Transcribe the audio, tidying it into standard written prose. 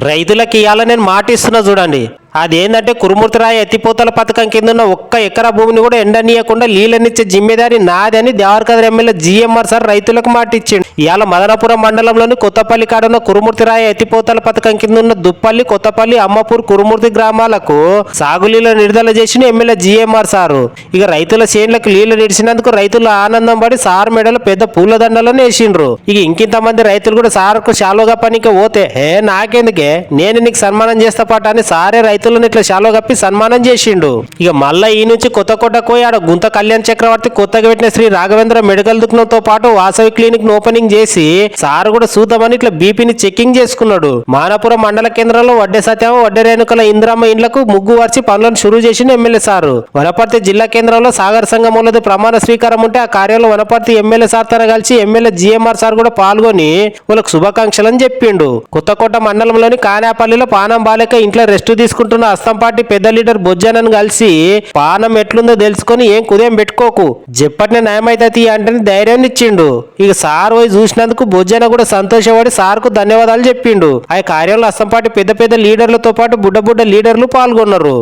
రైతులకు ఇవ్వాల నేను మాట ఇస్తున్నా చూడండి. అదేంటంటే కురుమూర్తిరాయ ఎత్తిపోతల పథకం కింద ఉన్న ఒక్క ఎకరా భూమిని కూడా ఎండనీయకుండా నీళ్ళనిచ్చే జిమ్మేదారి నాదని దేవరకద్ర ఎమ్మెల్యే జిఎంఆర్ సార్ రైతులకు మాట ఇచ్చిండు. ఇవాళ మదనపురం మండలంలోని కొత్తపల్లి కాడున్న కురుమూర్తిరాయ ఎత్తిపోతల పథకం కింద ఉన్న దుప్పల్లి, కొత్తపల్లి, అమ్మపూర్, కురుమూర్తి గ్రామాలకు సాగునీళ్ళు విడుదల చేసిన ఎమ్మెల్యే జిఎంఆర్ సారు. ఇక రైతుల చేనులకు నీళ్లు నిడిచినందుకు రైతులు ఆనందం పడి సార్ మెడలో పెద్ద పూలదండలను వేసిండ్రు. ఇక ఇంకింతమంది రైతులు కూడా సార్కు శాలుగా పనికి పోతే నాకెందుకే, నేను నీకు సన్మానం చేస్తా పాట అని సారే రైతులను ఇట్లా శాలో కప్పి సన్మానం చేసిండు. ఇక మళ్ళా ఈ నుంచి కొత్తకోటకు పోయి ఆడ గుంత కళ్యాణ్ చక్రవర్తి కొత్తగా పెట్టిన శ్రీ రాఘవేంద్ర మెడికల్ దుకాణంతో పాటు వాసవి క్లినిక్ ను ఓపెనింగ్ చేసి సార్ కూడా చూద్దామని ఇట్లా బీపీని చెకింగ్ చేసుకున్నాడు. మానపురం మండల కేంద్రంలో వడ్డే సత్యం, వడ్డే రేణుకల ఇంద్రమ్మ ఇండ్లకు ముగ్గు వచ్చి పనులను షురూ చేసిన ఎమ్మెల్యే సారు. వనపర్తి జిల్లా కేంద్రంలో సాగర్ సంఘంలోది ప్రమాణ స్వీకారం ఉంటే ఆ కార్యంలో వనపర్తి ఎమ్మెల్యే సార్ తన కలిసి ఎమ్మెల్యే జిఎంఆర్ సార్ కూడా పాల్గొని వాళ్ళకు శుభాకాంక్షలని చెప్పిండు. కొత్తకోట మండలంలోని కానాపల్లిలో పానం బాలేక ఇంట్లో రెస్ట్ తీసుకుంటున్న అస్తం పార్టీ పెద్ద లీడర్ బొజ్జనను కలిసి పానం ఎట్లుందో తెలుసుకొని ఏం కుదేం పెట్టుకోకు, జప్పట్నే న్యాయమైతే అంటే ధైర్యాన్ని ఇచ్చిండు. ఇక సార్ పోయి చూసినందుకు బొజ్జన కూడా సంతోషపడి సార్ కు ధన్యవాదాలు చెప్పిండు. ఆ కార్యంలో అస్తం పార్టీ పెద్ద పెద్ద లీడర్లతో పాటు బుడ్డ లీడర్లు పాల్గొన్నారు.